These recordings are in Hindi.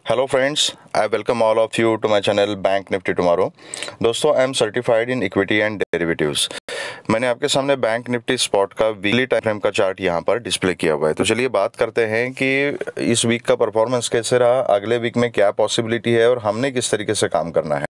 Hello friends, I welcome all of you to my channel bank Nifty tomorrow. दोस्तों, I am certified in equity and derivatives. मैंने आपके सामने बैंक निफ्टी स्पॉट का वीकली टाइम फ्रेम का चार्ट यहाँ पर डिस्प्ले किया हुआ है। तो चलिए बात करते हैं कि इस वीक का परफॉर्मेंस कैसे रहा, अगले वीक में क्या पॉसिबिलिटी है और हमने किस तरीके से काम करना है।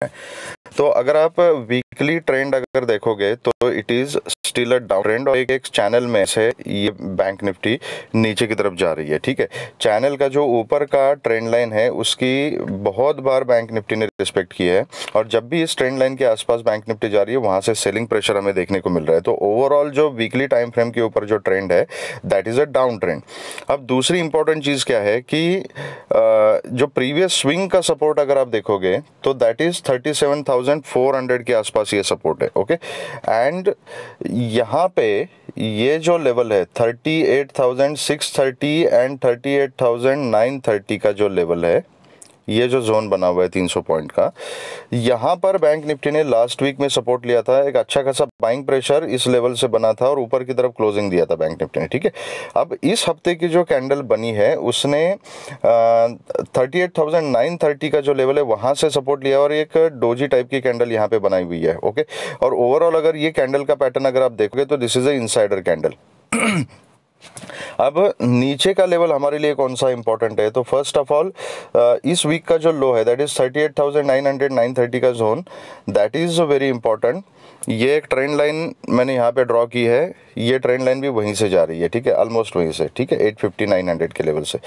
तो अगर आप वीकली ट्रेंड अगर देखोगे तो it is still a down trend और एक चैनल में से ये बैंक निफ्टी नीचे की तरफ जा रही है। ठीक है, चैनल का जो ऊपर का ट्रेंड लाइन है उसकी बहुत बार बैंक निफ्टी ने रिस्पेक्ट की है और जब भी इस ट्रेंड लाइन के आसपास बैंक निफ्टी जा रही है वहां से सेलिंग प्रेशर हमें देखने को मिल रहा है। तो ओवरऑल जो वीकली टाइम फ्रेम के ऊपर जो ट्रेंड है that is a down trend. अब दूसरी इंपॉर्टेंट चीज क्या है कि जो प्रीवियस स्विंग का सपोर्ट अगर आप देखोगे तो दैट इज 37,400 के आसपास ये सपोर्ट है। ओके, एंड यहाँ पे ये जो लेवल है 38,630 एंड 38,930 का जो लेवल है, ये जो जोन बना हुआ है 300 पॉइंट का, यहाँ पर बैंक निफ्टी ने लास्ट वीक में सपोर्ट लिया था। एक अच्छा खासा बाइंग प्रेशर इस लेवल से बना था और ऊपर की तरफ क्लोजिंग दिया था बैंक निफ्टी ने। ठीक है, अब इस हफ्ते की जो कैंडल बनी है उसने 38,930 का जो लेवल है वहाँ से सपोर्ट लिया और एक डोजी टाइप की कैंडल यहाँ पे बनाई हुई है। ओके, और ओवरऑल अगर ये कैंडल का पैटर्न अगर आप देखोगे तो this is a insider candle. अब नीचे का लेवल हमारे लिए कौन सा इंपॉर्टेंट है, तो फर्स्ट ऑफ ऑल इस वीक का जो लो है दैट इज 38,900 930 का zone, that is very important. ये एक ट्रेंड लाइन मैंने यहाँ पे ड्रॉ की है, ये ट्रेंड लाइन भी वहीं से जा रही है। ठीक है, ऑलमोस्ट वहीं से। ठीक है, 850 900 के लेवल से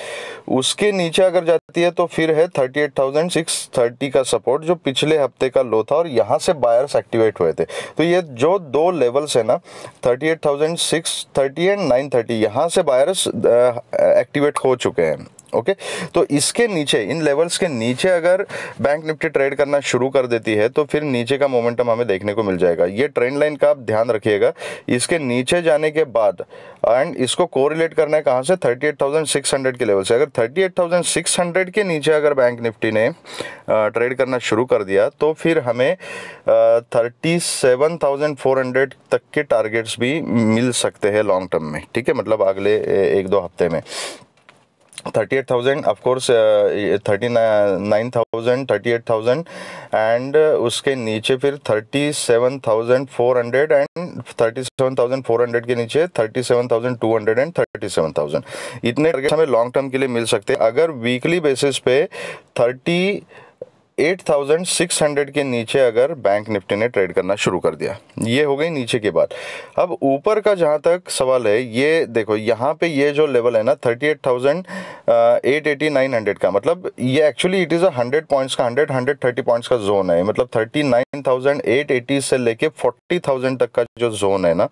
उसके नीचे अगर जाती है तो फिर है 38,630 का सपोर्ट जो पिछले हफ्ते का लो था और यहाँ से बायर्स एक्टिवेट हुए थे। तो ये जो दो लेवल्स है ना 38,630 एंड 930, यहाँ से बायर्स एक्टिवेट हो चुके हैं। ओके, तो इसके नीचे इन लेवल्स के नीचे अगर बैंक निफ्टी ट्रेड करना शुरू कर देती है तो फिर नीचे का मोमेंटम हमें देखने को मिल जाएगा। ये ट्रेंड लाइन का आप ध्यान रखिएगा, इसके नीचे जाने के बाद एंड इसको कोरिलेट करना है कहाँ से, 38,600 के लेवल से। अगर 38,600 के नीचे अगर बैंक निफ्टी ने ट्रेड करना शुरू कर दिया तो फिर हमें 37,400 तक के टारगेट्स भी मिल सकते हैं लॉन्ग टर्म में। ठीक है, मतलब अगले एक दो हफ्ते में 38,000 ऑफ कोर्स, 39,000 38,000 एंड उसके नीचे फिर 37,400 एंड 37,400 के नीचे 37,200 एंड 37,000, इतने टारगेट हमें लॉन्ग टर्म के लिए मिल सकते हैं अगर वीकली बेसिस पे 38,600 के नीचे अगर बैंक निफ्टी ने ट्रेड करना शुरू कर दिया। ये हो गई नीचे के बाद। अब ऊपर का जहां तक सवाल है, ये देखो यहाँ पे ये जो लेवल है ना 38,880 900 का, मतलब ये एक्चुअली इट इज़ 100 पॉइंट्स का 130 पॉइंट्स का जोन है। मतलब 39,880 से लेके 40,000 तक का जो जोन है ना,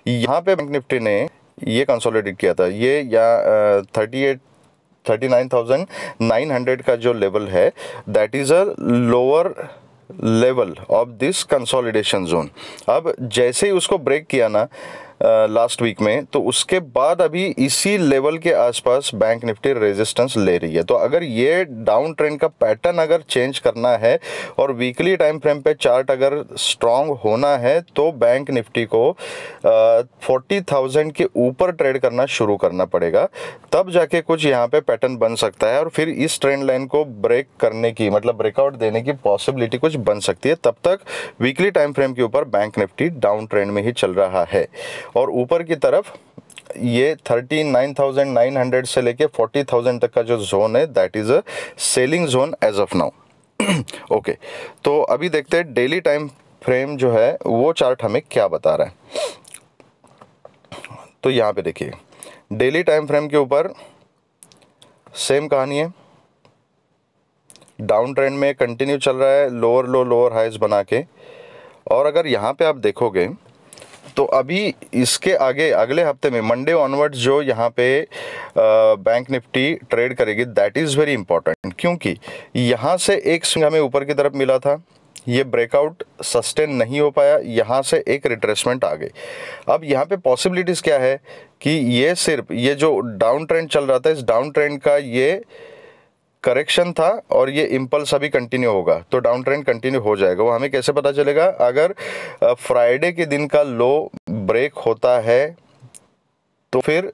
यहाँ पे बैंक निफ्टी ने ये कंसोलिडेट किया था। ये या 39,900 का जो लेवल है that is a lower level of this consolidation zone. अब जैसे ही उसको ब्रेक किया ना लास्ट वीक में, तो उसके बाद अभी इसी लेवल के आसपास बैंक निफ्टी रेजिस्टेंस ले रही है। तो अगर ये डाउन ट्रेंड का पैटर्न अगर चेंज करना है और वीकली टाइम फ्रेम पे चार्ट अगर स्ट्रांग होना है तो बैंक निफ्टी को 40,000 के ऊपर ट्रेड करना शुरू करना पड़ेगा, तब जाके कुछ यहाँ पे पैटर्न बन सकता है और फिर इस ट्रेंड लाइन को ब्रेक करने की, मतलब ब्रेकआउट देने की पॉसिबिलिटी कुछ बन सकती है। तब तक वीकली टाइम फ्रेम के ऊपर बैंक निफ्टी डाउन ट्रेंड में ही चल रहा है और ऊपर की तरफ ये 39,900 से लेके 40,000 तक का जो जोन है that is a selling zone as of now. Okay, तो अभी देखते हैं डेली टाइम फ्रेम जो है वो चार्ट हमें क्या बता रहा है। तो यहाँ पे देखिए डेली टाइम फ्रेम के ऊपर सेम कहानी है, डाउन ट्रेंड में कंटिन्यू चल रहा है, लोअर लो लोअर हाइज बना के। और अगर यहाँ पे आप देखोगे तो अभी इसके आगे अगले हफ्ते में मंडे ऑनवर्ड्स जो यहाँ पे बैंक निफ्टी ट्रेड करेगी दैट इज़ वेरी इंपॉर्टेंट, क्योंकि यहाँ से एक स्विंग हमें ऊपर की तरफ मिला था, ये ब्रेकआउट सस्टेन नहीं हो पाया, यहाँ से एक रिट्रेसमेंट आ गई। अब यहाँ पे पॉसिबिलिटीज़ क्या है कि ये सिर्फ ये जो डाउन ट्रेंड चल रहा था इस डाउन ट्रेंड का ये करेक्शन था और ये इम्पल्स अभी कंटिन्यू होगा, तो डाउन ट्रेंड कंटिन्यू हो जाएगा। वो हमें कैसे पता चलेगा, अगर फ्राइडे के दिन का लो ब्रेक होता है तो फिर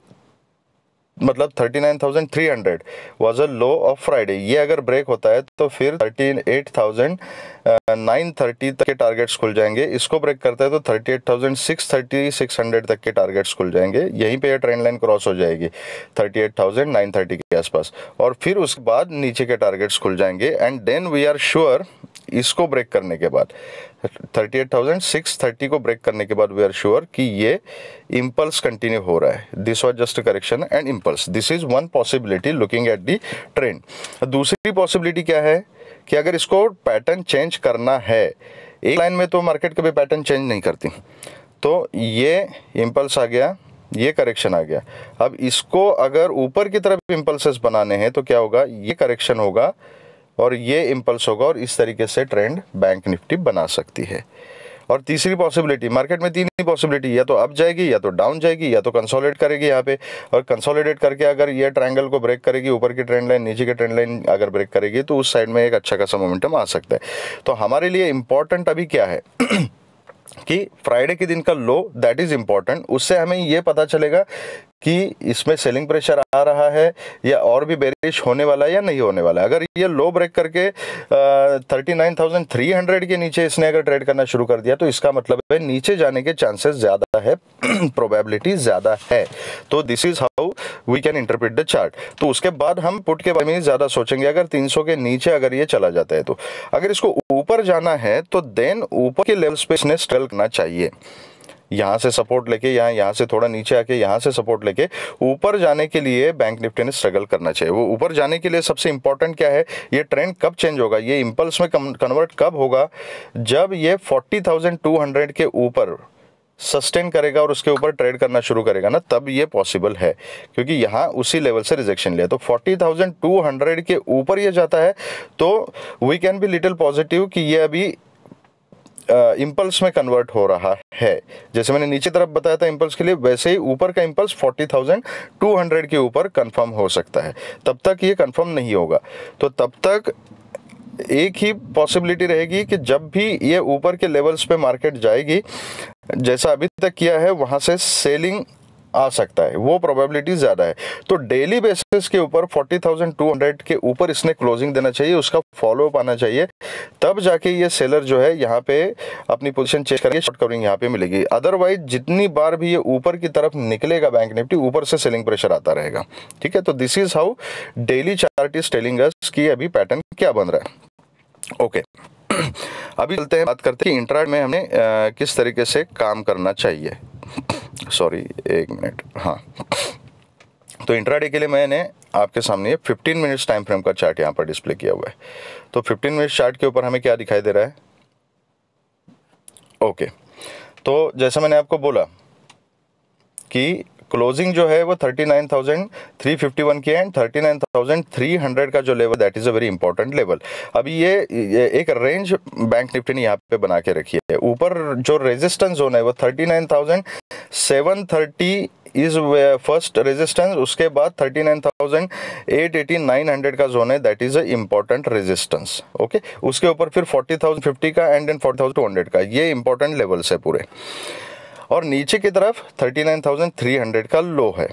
मतलब 39,300 was a low of Friday. ये अगर ब्रेक होता है तो फिर 38,930 तक के टारगेट्स खुल जाएंगे। इसको ब्रेक करता है तो 38,630 600 तक के टारगेट्स खुल जाएंगे। यहीं पे ये ट्रेंड लाइन क्रॉस हो जाएगी 38,930 के आसपास, और फिर उसके बाद नीचे के टारगेट्स खुल जाएंगे। And then we are sure, इसको ब्रेक करने के बाद 38,630 को ब्रेक करने के बाद वी आर श्योर कि ये इम्पल्स कंटिन्यू हो रहा है। This was just correction and impulse. This is one possibility looking at the trend. दूसरी पॉसिबिलिटी क्या है कि अगर इसको पैटर्न चेंज करना है, एक लाइन में तो मार्केट कभी पैटर्न चेंज नहीं करती, तो ये इम्पल्स आ गया, ये करेक्शन आ गया। अब इसको अगर ऊपर की तरफ इम्पल्सेस बनाने हैं तो क्या होगा, ये करेक्शन होगा और ये इम्पल्स होगा, और इस तरीके से ट्रेंड बैंक निफ्टी बना सकती है। और तीसरी पॉसिबिलिटी, मार्केट में तीन ही पॉसिबिलिटी, या तो अप जाएगी, या तो डाउन जाएगी, या तो कंसोलिडेट करेगी यहाँ पे, और कंसोलिडेट करके अगर ये ट्रायंगल को ब्रेक करेगी, ऊपर की ट्रेंड लाइन नीचे की ट्रेंड लाइन अगर ब्रेक करेगी, तो उस साइड में एक अच्छा खासा मोमेंटम आ सकता है। तो हमारे लिए इंपॉर्टेंट अभी क्या है कि फ्राइडे के दिन का लो, दैट इज इंपॉर्टेंट। उससे हमें ये पता चलेगा कि इसमें सेलिंग प्रेशर आ रहा है या और भी बेरिश होने वाला है या नहीं होने वाला है। अगर ये लो ब्रेक करके 39,300 के नीचे इसने अगर ट्रेड करना शुरू कर दिया, तो इसका मतलब है नीचे जाने के चांसेस ज़्यादा है, प्रोबेबिलिटी ज़्यादा है। तो this is how we can interpret the chart. तो उसके बाद हम पुट के बारे में ज़्यादा सोचेंगे। अगर 300 के नीचे अगर ये चला जाता है, तो अगर इसको ऊपर जाना है तो देन ऊपर के लेवल्स पे इसने स्ट्रगल करना चाहिए। यहाँ से सपोर्ट लेके यहाँ से थोड़ा नीचे आके यहाँ से सपोर्ट लेके ऊपर जाने के लिए बैंक निफ्टी ने स्ट्रगल करना चाहिए। वो ऊपर जाने के लिए सबसे इंपॉर्टेंट क्या है, ये ट्रेंड कब चेंज होगा, ये इंपल्स में कन्वर्ट कब होगा, जब ये 40,200 के ऊपर सस्टेन करेगा और उसके ऊपर ट्रेड करना शुरू करेगा ना, तब ये पॉसिबल है, क्योंकि यहाँ उसी लेवल से रिजेक्शन लिया। तो 40,200 के ऊपर ये जाता है तो we can be little positive कि ये अभी इम्पल्स में कन्वर्ट हो रहा है। जैसे मैंने नीचे तरफ बताया था इम्पल्स के लिए, वैसे ही ऊपर का इम्पल्स 40,200 के ऊपर कंफर्म हो सकता है। तब तक ये कंफर्म नहीं होगा, तो तब तक एक ही पॉसिबिलिटी रहेगी कि जब भी ये ऊपर के लेवल्स पे मार्केट जाएगी, जैसा अभी तक किया है, वहाँ से सेलिंग आ सकता है, वो प्रोबेबिलिटी ज़्यादा है। तो डेली बेसिस के ऊपर 40,200 के ऊपर इसने क्लोजिंग देना चाहिए, उसका फॉलो अप आना चाहिए, तब जाके ये सेलर जो है यहाँ पे अपनी पोजीशन चेंज करके शॉर्ट कवरिंग यहाँ पे मिलेगी। अदरवाइज जितनी बार भी ये ऊपर की तरफ निकलेगा बैंक निफ्टी, ऊपर से सेलिंग प्रेशर आता रहेगा। ठीक है, तो this is how daily chart is telling us कि अभी पैटर्न क्या बन रहा है। ओके, अभी चलते हैं, बात करते हैं इंट्राडे में हमें किस तरीके से काम करना चाहिए। सॉरी, एक मिनट। हाँ, तो इंट्राडे के लिए मैंने आपके सामने 15 मिनट्स टाइम फ्रेम का चार्ट यहाँ पर डिस्प्ले किया हुआ है। तो 15 मिनट्स चार्ट के ऊपर हमें क्या दिखाई दे रहा है। ओके, तो जैसा मैंने आपको बोला कि क्लोजिंग जो है वो 39,351 की है, एंड 39,300 का जो level, that is a very important level. अभी ये एक रेंज बैंक निफ्टी ने यहाँ पे बना के रखी है। ऊपर जो रेजिस्टेंस जोन है वो 39,730 इज फर्स्ट रेजिस्टेंस, उसके बाद 39,880 900 का जोन है, that is a important resistance. Okay, उसके ऊपर फिर 40,050 का एंड देन 40,200 का, ये इंपॉर्टेंट लेवल्स है पूरे। और नीचे की तरफ 39,300 का लो है।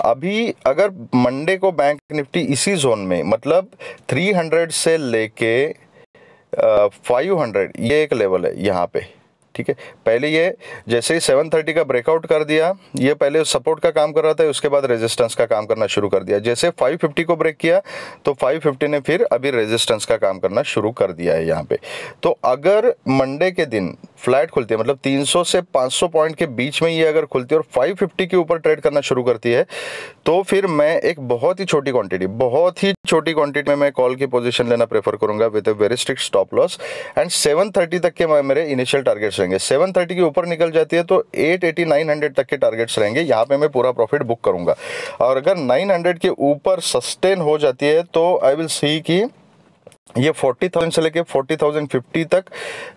अभी अगर मंडे को बैंक निफ्टी इसी जोन में, मतलब 300 से लेके 500, ये एक लेवल है यहाँ पे। ठीक है, पहले ये जैसे ही 730 का ब्रेकआउट कर दिया, ये पहले सपोर्ट का काम कर रहा था, उसके बाद रेजिस्टेंस का काम करना शुरू कर दिया। जैसे 550 को ब्रेक किया तो 550 ने फिर अभी रेजिस्टेंस का काम करना शुरू कर दिया है यहाँ पे। तो अगर मंडे के दिन फ्लैट खुलती है, मतलब 300 से 500 पॉइंट के बीच में ये अगर खुलती है और 550 के ऊपर ट्रेड करना शुरू करती है, तो फिर मैं एक बहुत ही छोटी क्वांटिटी में मैं कॉल की पोजीशन लेना प्रेफर करूंगा with a very strict stop loss, and 730 तक के मेरे इनिशियल टारगेट्स रहेंगे। 730 के ऊपर निकल जाती है तो 880 900 तक के टारगेट्स रहेंगे, यहाँ पे मैं पूरा प्रॉफिट बुक करूंगा। और अगर 900 के ऊपर सस्टेन हो जाती है तो आई विल सी कि ये 40,000 से लेके 40,050 तक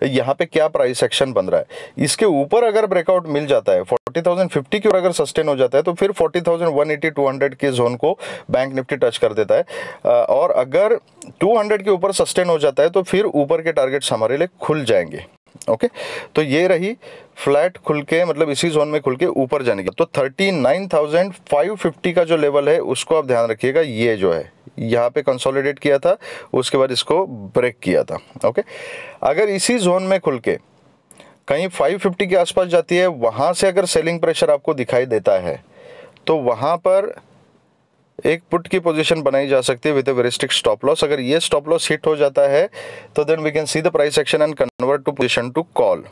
यहाँ पे क्या प्राइस एक्शन बन रहा है। इसके ऊपर अगर ब्रेकआउट मिल जाता है, 40,050 के ऊपर अगर सस्टेन हो जाता है, तो फिर 40,180 200 के जोन को बैंक निफ्टी टच कर देता है। और अगर 200 के ऊपर सस्टेन हो जाता है तो फिर ऊपर के टारगेट्स हमारे लिए खुल जाएंगे। ओके, तो ये रही फ्लैट खुल के, मतलब इसी जोन में खुल के ऊपर जाने की। तो 39,550 का जो लेवल है उसको आप ध्यान रखिएगा, ये जो है यहाँ पे कंसोलिडेट किया था, उसके बाद इसको ब्रेक किया था। ओके, अगर इसी जोन में खुल के कहीं 550 के आसपास जाती है, वहाँ से अगर सेलिंग प्रेशर आपको दिखाई देता है तो वहाँ पर एक पुट की पोजीशन बनाई जा सकती है with a very strict stop loss. अगर ये स्टॉप लॉस हिट हो जाता है तो then we can see the price action and convert to position to call.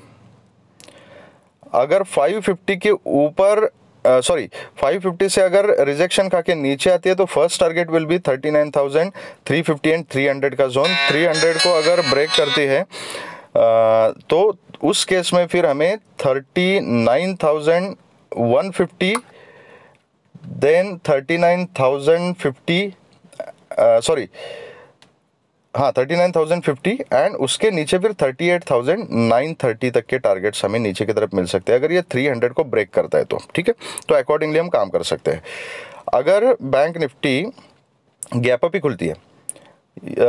अगर 550 के ऊपर 550 से अगर रिजेक्शन खा के नीचे आती है तो first target will be 39,350 and 300 का जोन। 300 को अगर ब्रेक करती है तो उस केस में फिर हमें 39,150 देन 39,050 39,050 एंड उसके नीचे फिर 38,930 तक के टारगेट्स हमें नीचे की तरफ मिल सकते हैं अगर ये 300 को ब्रेक करता है तो। ठीक है, तो अकॉर्डिंगली हम काम कर सकते हैं। अगर बैंक निफ्टी गैप अप ही खुलती है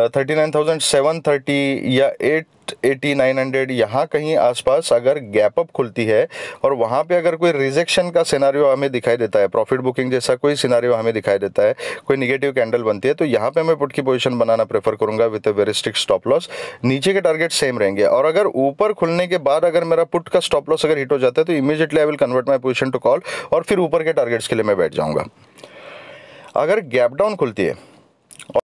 39,730 या 880-900 यहाँ कहीं आसपास अगर गैप अप खुलती है और वहाँ पे अगर कोई रिजेक्शन का सिनारियो हमें दिखाई देता है, प्रॉफिट बुकिंग जैसा कोई सिनारियो हमें दिखाई देता है, कोई निगेटिव कैंडल बनती है, तो यहाँ पे मैं पुट की पोजीशन बनाना प्रेफर करूंगा with a very strict stop loss. नीचे के टारगेट सेम रहेंगे और अगर ऊपर खुलने के बाद अगर मेरा पुट का स्टॉप लॉस अगर हिट हो जाता है तो immediately I will convert my position to call और फिर ऊपर के टारगेट्स के लिए मैं बैठ जाऊंगा। अगर गैप डाउन खुलती है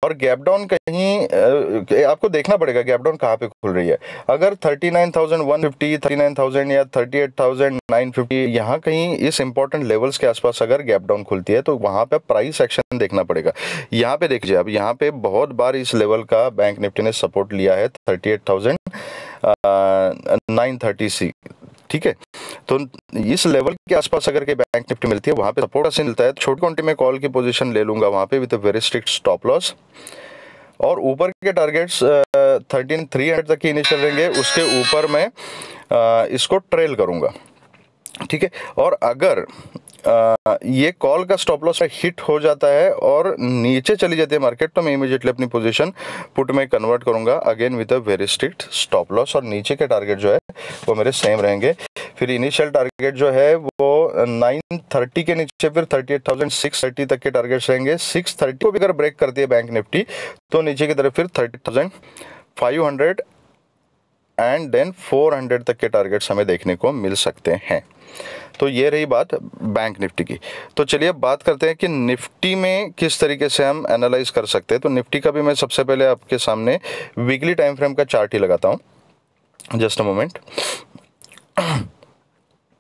और गैप डाउन कहीं आपको देखना पड़ेगा गैप डाउन कहाँ पे खुल रही है। अगर 39,150, 39,000 या 38,950 यहाँ कहीं इस इंपॉर्टेंट लेवल्स के आसपास अगर गैप डाउन खुलती है तो वहाँ पे प्राइस एक्शन देखना पड़ेगा। यहाँ पे देखिए, अब यहाँ पे बहुत बार इस लेवल का बैंक निफ्टी ने सपोर्ट लिया है 38,930। ठीक है, तो इस लेवल के आसपास अगर के बैंक निफ्टी मिलती है वहां पे सपोर्ट से मिलता है तो छोटी क्वांटिटी में कॉल की पोजीशन ले लूंगा वहां पे with a very strict stop loss और ऊपर के टारगेट्स 13,300 तक के इनिशियल रहेंगे, उसके ऊपर मैं इसको ट्रेल करूंगा। ठीक है, और अगर ये कॉल का स्टॉप लॉस हिट हो जाता है और नीचे चली जाती है मार्केट तो मैं इमीडिएटली अपनी पोजीशन पुट में कन्वर्ट करूंगा again with a very strict stop loss और नीचे के टारगेट जो है वो मेरे सेम रहेंगे। फिर इनिशियल टारगेट जो है वो 930 के नीचे फिर 38,630 तक के टारगेट्स रहेंगे। 630 को भी अगर ब्रेक करती है बैंक निफ्टी तो नीचे की तरफ फिर 30,500 एंड देन 400 तक के टारगेट्स हमें देखने को मिल सकते हैं। तो ये रही बात बैंक निफ्टी की। तो चलिए अब बात करते हैं कि निफ्टी में किस तरीके से हम एनालाइज कर सकते हैं। तो निफ्टी का भी मैं सबसे पहले आपके सामने वीकली टाइम फ्रेम का चार्ट ही लगाता हूँ, जस्ट अ मोमेंट।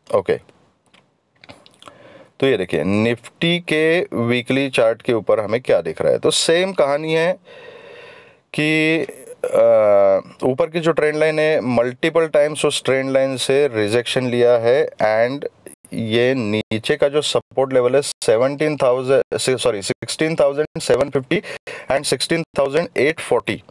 ओके, तो ये देखिए निफ्टी के वीकली चार्ट के ऊपर हमें क्या दिख रहा है। तो सेम कहानी है कि ऊपर की जो ट्रेंड लाइन है मल्टीपल टाइम्स उस ट्रेंड लाइन से रिजेक्शन लिया है एंड ये नीचे का जो सपोर्ट लेवल है 16,750 एंड 16,840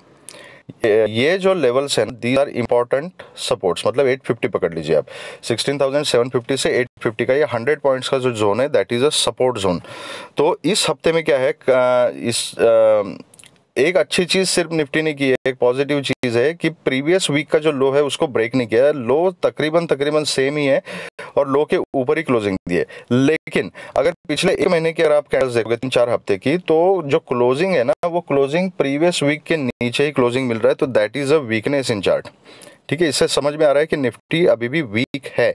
ये जो लेवल्स हैं दीज आर इंपॉर्टेंट सपोर्ट्स। मतलब 850 पकड़ लीजिए आप, 16,750 से 850 का ये 100 पॉइंट्स का जो जोन है that is a support zone. तो इस हफ्ते में क्या है, एक अच्छी चीज सिर्फ निफ्टी ने की है, एक पॉजिटिव चीज है कि प्रीवियस वीक का जो लो है उसको ब्रेक नहीं किया है। लो तकरीबन सेम ही है और लो के ऊपर ही क्लोजिंग दी है। लेकिन अगर पिछले एक महीने की अगर आप कैंडल्स देखोगे 3-4 हफ्ते की, तो जो क्लोजिंग है ना वो क्लोजिंग प्रीवियस वीक के नीचे ही क्लोजिंग मिल रहा है। तो that is a weakness in chart. ठीक है, इससे समझ में आ रहा है कि निफ्टी अभी भी वीक है,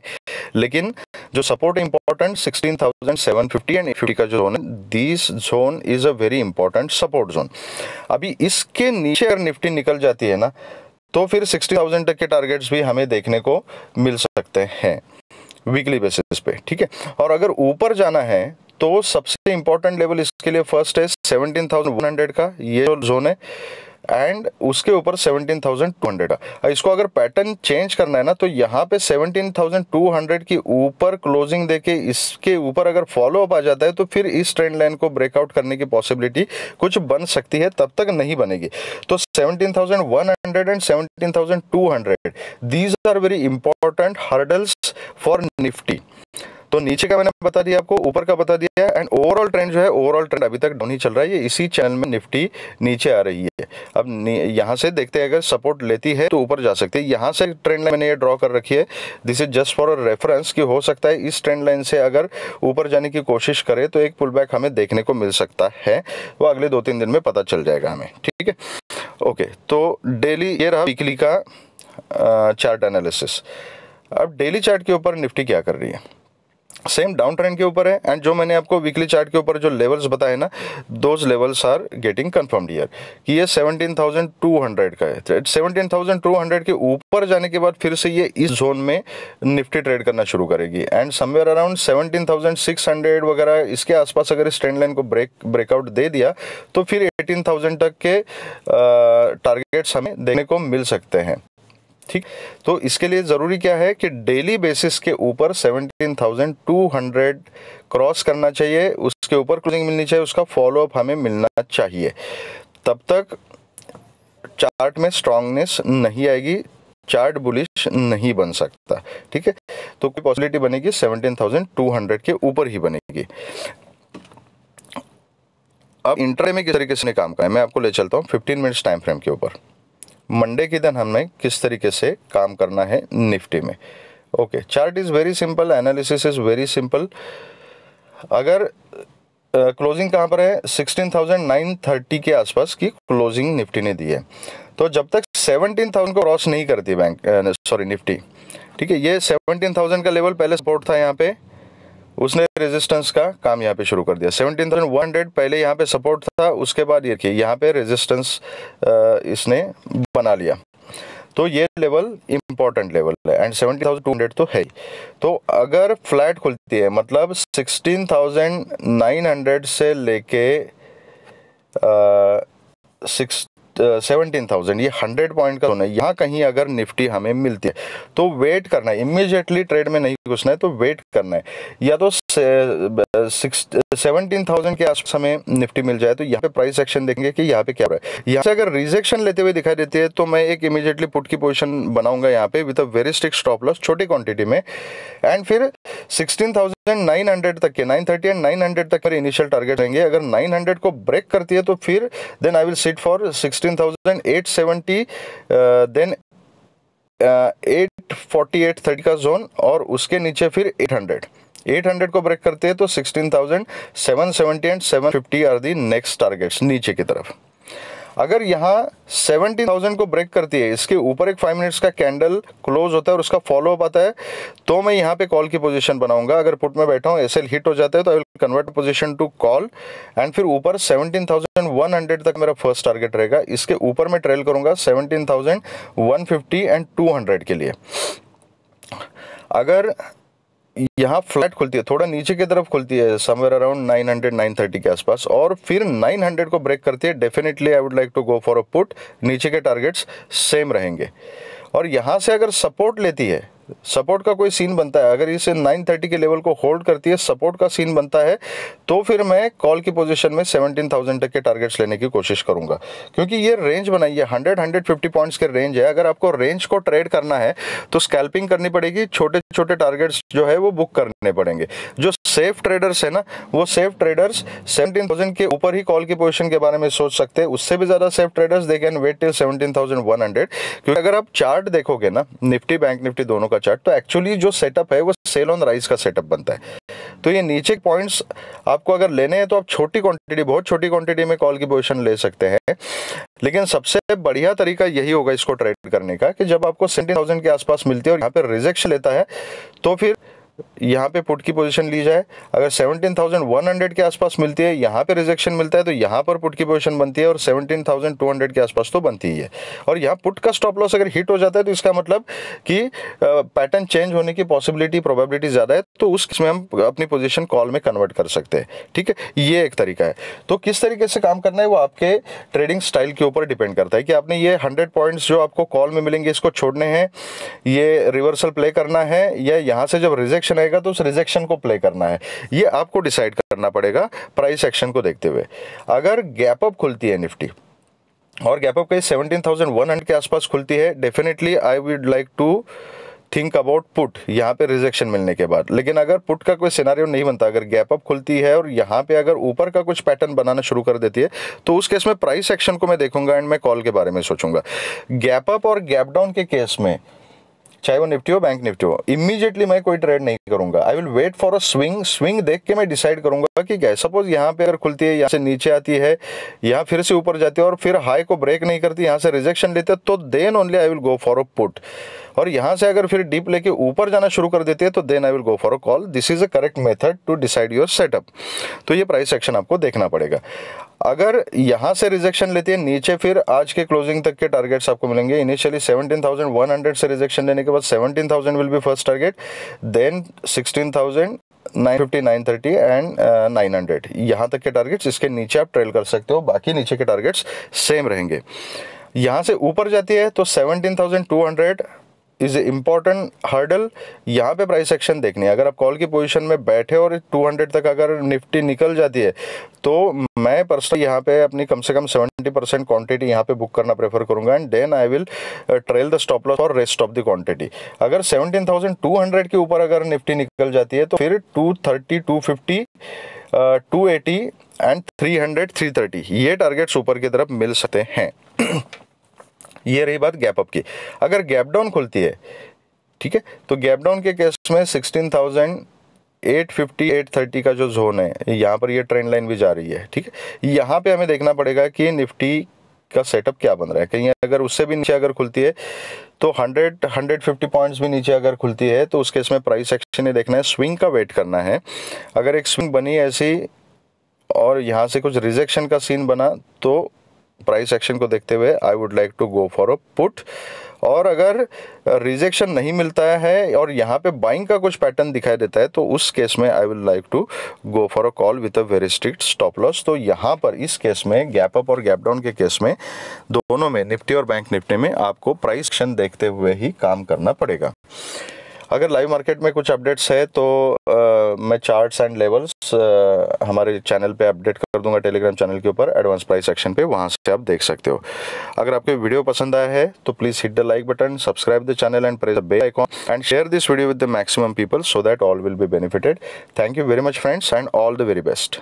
लेकिन जो सपोर्ट इंपॉर्टेंट 16,750 एंड 850 का जो जोन है, this zone is a very important support zone. अभी इसके नीचे अगर निफ्टी निकल जाती है ना तो फिर 60,000 तक के टारगेट्स भी हमें देखने को मिल सकते हैं वीकली बेसिस पे। ठीक है, और अगर ऊपर जाना है तो सबसे इंपॉर्टेंट लेवल इसके लिए फर्स्ट है 17,100 का, ये जो जोन है, एंड उसके ऊपर 17,200 का। इसको अगर पैटर्न चेंज करना है ना तो यहाँ पे 17,200 की ऊपर क्लोजिंग देके इसके ऊपर अगर फॉलो अप आ जाता है तो फिर इस ट्रेंड लाइन को ब्रेकआउट करने की पॉसिबिलिटी कुछ बन सकती है, तब तक नहीं बनेगी। तो 17,100 and 17,200 these are very important hurdles for Nifty. तो नीचे का मैंने बता दिया आपको, ऊपर का बता दिया है, एंड ओवरऑल ट्रेंड जो है, ओवरऑल ट्रेंड अभी तक डाउन ही चल रहा है। ये इसी चैनल में निफ्टी नीचे आ रही है। अब यहाँ से देखते हैं, अगर सपोर्ट लेती है तो ऊपर जा सकती है। यहाँ से ट्रेंड लाइन मैंने ये ड्रॉ कर रखी है, this is just for a reference कि हो सकता है इस ट्रेंड लाइन से अगर ऊपर जाने की कोशिश करे तो एक पुल बैक हमें देखने को मिल सकता है। वो अगले 2-3 दिन में पता चल जाएगा हमें, ठीक है। ओके, तो डेली ये रहा वीकली का चार्ट एनालिसिस। अब डेली चार्ट के ऊपर निफ्टी क्या कर रही है, सेम डाउन ट्रेंड के ऊपर है, एंड जो मैंने आपको वीकली चार्ट के ऊपर जो लेवल्स बताए ना, those levels are getting confirmed here कि ये 17,200 का है। 17,200 के ऊपर जाने के बाद फिर से ये इस जोन में निफ्टी ट्रेड करना शुरू करेगी, एंड समवेयर अराउंड 17,600 वगैरह इसके आसपास अगर इस ट्रेंड लाइन को ब्रेकआउट दे दिया तो फिर 18,000 तक के टारगेट्स हमें देखने को मिल सकते हैं, ठीक। तो इसके लिए ज़रूरी क्या है कि डेली बेसिस के ऊपर 17,200 क्रॉस करना चाहिए, उसके ऊपर क्लोजिंग मिलनी चाहिए, उसका फॉलोअप हमें मिलना चाहिए। तब तक चार्ट में स्ट्रांगनेस नहीं आएगी, चार्ट बुलिश नहीं बन सकता, ठीक है। तो कोई पॉसिबिलिटी बनेगी 17,200 के ऊपर ही बनेगी। अब इंट्राडे में किस तरीके से काम करना है मैं आपको ले चलता हूँ 15 मिनट्स टाइम फ्रेम के ऊपर। मंडे के दिन हमें किस तरीके से काम करना है निफ्टी में। Okay, chart is very simple, analysis is very simple. अगर क्लोजिंग कहाँ पर है, 16,930 के आसपास की क्लोजिंग निफ्टी ने दी है, तो जब तक 17,000 को क्रॉस नहीं करती निफ्टी, ठीक है। ये 17,000 का लेवल पहले सपोर्ट था, यहाँ पे उसने रेजिस्टेंस का काम यहाँ पे शुरू कर दिया। 17,100 पहले यहाँ पे सपोर्ट था, उसके बाद ये देखिए यहाँ पे रेजिस्टेंस इसने बना लिया, तो ये लेवल इंपॉर्टेंट लेवल है, एंड 17,200 तो है ही। तो अगर फ्लैट खुलती है, मतलब 16,900 से लेके 17,000, ये 100 पॉइंट का जोन है, यहाँ कहीं अगर निफ्टी हमें मिलती है तो वेट करना है, इमीडिएटली ट्रेड में नहीं घुसना है, तो वेट करना है। या तो 17,000 के आसपास हमें निफ्टी मिल जाए तो यहाँ पे प्राइस एक्शन देखेंगे कि यहाँ पे क्या हो रहा है। यहाँ से अगर रिजेक्शन लेते हुए दिखाई देती है तो मैं एक इमीडिएटली पुट की पोजीशन बनाऊंगा यहाँ पे with a very strict stop loss छोटी क्वांटिटी में, एंड फिर 16,900 तक के 930 एंड 900 तक मेरे इनिशियल टारगेट रहेंगे। अगर 900 को ब्रेक करती है तो फिर then I will sit for 16,870, then 848.30 का जोन, और उसके नीचे फिर 800 को ब्रेक करते हैं तो 16,770 and 750 are the next targets नीचे की तरफ। अगर यहाँ 17,000 को ब्रेक करती है, इसके ऊपर एक 5 मिनट्स का कैंडल क्लोज होता है और उसका फॉलोअप आता है, तो मैं यहाँ पे कॉल की पोजीशन बनाऊंगा। अगर पुट में बैठा हूँ, एसएल हिट हो जाता है तो I will convert position to call, and फिर ऊपर 17,100 तक मेरा फर्स्ट टारगेट रहेगा। इसके ऊपर मैं ट्रेल करूंगा 17,150 एंड 200 के लिए। अगर यहाँ फ्लैट खुलती है, थोड़ा नीचे की तरफ खुलती है, समवेयर अराउंड 900 930 के आसपास, और फिर 900 को ब्रेक करती है, definitely I would like to go for a put. नीचे के टारगेट्स सेम रहेंगे। और यहाँ से अगर सपोर्ट लेती है, सपोर्ट का कोई सीन बनता है, अगर इसे 930 के लेवल को होल्ड करती है, सपोर्ट का सीन बनता है, तो फिर मैं कॉल की पोजीशन में 17,000 तक के टारगेट्स लेने की कोशिश करूंगा, क्योंकि ये रेंज बनाई है 100-150 पॉइंट्स के रेंज है। अगर आपको रेंज को ट्रेड करना है तो स्कैल्पिंग करनी पड़ेगी, छोटे छोटे टारगेट्स जो है वो बुक करने पड़ेंगे। जो सेफ ट्रेडर्स है ना, वो सेफ ट्रेडर्स 17,000 के ऊपर ही कॉल की पोजीशन के बारे में सोच सकते हैं। उससे भी ज्यादा safe traders they can wait till 17,100, क्योंकि अगर आप चार्ट देखोगे ना, निफ्टी बैंक निफ्टी दोनों का चार्ट, तो एक्चुअली जो सेटअप है वो सेल ऑन राइज का सेटअप बनता है। तो ये नीचे पॉइंट्स आपको अगर लेने हैं तो आप छोटी क्वांटिटी, बहुत छोटी क्वांटिटी में कॉल की पोजीशन ले सकते हैं, लेकिन सबसे बढ़िया तरीका यही होगा इसको ट्रेड करने का कि जब आपको 17,000 के आसपास मिलती है और यहाँ पे रिजेक्शन लेता है तो फिर यहाँ पे पुट की पोजीशन ली जाए। अगर 17,100 के आसपास मिलती है, यहाँ पे रिजेक्शन मिलता है, तो यहाँ पर पुट की पोजीशन बनती है, और 17,200 के आसपास तो बनती ही है। और यहाँ पुट का स्टॉप लॉस अगर हिट हो जाता है तो इसका मतलब कि पैटर्न चेंज होने की पॉसिबिलिटी, प्रोबेबिलिटी ज़्यादा है, तो उसमें हम अपनी पोजीशन कॉल में कन्वर्ट कर सकते हैं। ठीक है, ये एक तरीका है। तो किस तरीके से काम करना है वो आपके ट्रेडिंग स्टाइल के ऊपर डिपेंड करता है कि आपने ये 100 पॉइंट्स जो आपको कॉल में मिलेंगे इसको छोड़ने हैं, ये रिवर्सल प्ले करना है, या यहाँ से जब रिजेक्शन आएगा तो उस रिजेक्शन को प्ले करना है। ये आपको डिसाइड करना पड़ेगा प्राइस एक्शन को देखते हुए। अगर गैप अप खुलती है निफ्टी और गैप अप कहीं 17,100 के आसपास खुलती है, definitely I would like to think about put यहाँ पे रिजेक्शन मिलने के बाद। लेकिन अगर पुट का कोई सिनारियो नहीं बनता, अगर गैप अप खुलती है और यहाँ पे अगर ऊपर का कुछ पैटर्न बनाना शुरू कर देती है, तो उस केस में प्राइस एक्शन को मैं देखूंगा एंड मैं कॉल के बारे में सोचूंगा। गैप अप और गैप डाउन के केस में, चाहे वो निफ्टी हो बैंक निफ्टी हो, इमीडिएटली मैं कोई ट्रेड नहीं करूंगा। I will wait for a swing देख के मैं डिसाइड करूंगा कि क्या। सपोज यहाँ पे अगर खुलती है, यहाँ से नीचे आती है, यहाँ फिर से ऊपर जाती है और फिर हाई को ब्रेक नहीं करती, यहाँ से रिजेक्शन लेते हैं, तो then only I will go for a put. और यहाँ से अगर फिर डीप लेके ऊपर जाना शुरू कर देती है, तो then I will go for a call. This is a correct method to decide your setup. तो ये प्राइस एक्शन आपको देखना पड़ेगा। अगर यहाँ से रिजेक्शन लेती है नीचे, फिर आज के क्लोजिंग तक के टारगेट्स आपको मिलेंगे। इनिशियली 17,100 से रिजेक्शन लेने के बाद 17,000 will be first target, then 16,000, 950, 930 and 900, यहाँ तक के टारगेट्स। इसके नीचे आप ट्रेल कर सकते हो, बाकी नीचे के टारगेट्स सेम रहेंगे। यहाँ से ऊपर जाती है तो 17,200 इज ए इम्पॉर्टेंट हर्डल। यहाँ पे प्राइस एक्शन देखनी है। अगर आप कॉल की पोजीशन में बैठे और 200 तक अगर निफ्टी निकल जाती है, तो मैं पर्सनली यहाँ पे अपनी कम से कम 70% क्वांटिटी यहाँ पे बुक करना प्रेफर करूंगा and then I will trail the stop loss और रेस्ट ऑफ द क्वांटिटी। अगर 17,200 के ऊपर अगर निफ्टी निकल जाती है, तो फिर 230, 250, 280 एंड 300, 330 ये टारगेट्स ऊपर की तरफ मिल सकते हैं। ये रही बात गैप अप की। अगर गैप डाउन खुलती है, ठीक है, तो गैप डाउन के केस में 16,850, 830 का जो जोन है, यहाँ पर ये ट्रेंड लाइन भी जा रही है, ठीक है। यहाँ पे हमें देखना पड़ेगा कि निफ्टी का सेटअप क्या बन रहा है। कहीं अगर उससे भी नीचे अगर खुलती है, तो 100-150 पॉइंट्स भी नीचे अगर खुलती है, तो उस केस में प्राइस एक्शन ही देखना है, स्विंग का वेट करना है। अगर एक स्विंग बनी ऐसी और यहाँ से कुछ रिजेक्शन का सीन बना, तो प्राइस एक्शन को देखते हुए I would like to go for a put. और अगर रिजेक्शन नहीं मिलता है और यहाँ पे बाइंग का कुछ पैटर्न दिखाई देता है, तो उस केस में I will like to go for a call with a very strict stop loss. तो यहाँ पर इस केस में गैप अप और गैप डाउन के केस में, दोनों में, निफ्टी और बैंक निफ्टी में, आपको प्राइस एक्शन देखते हुए ही काम करना पड़ेगा। अगर लाइव मार्केट में कुछ अपडेट्स है तो मैं चार्ट्स एंड लेवल्स हमारे चैनल पे अपडेट कर दूंगा, टेलीग्राम चैनल के ऊपर एडवांस प्राइस एक्शन पे, वहां से आप देख सकते हो। अगर आपको वीडियो पसंद आया है तो please hit the like button, subscribe the channel and press the bell icon and share this video with the maximum people so that all will be benefited. Thank you very much friends and all the very best.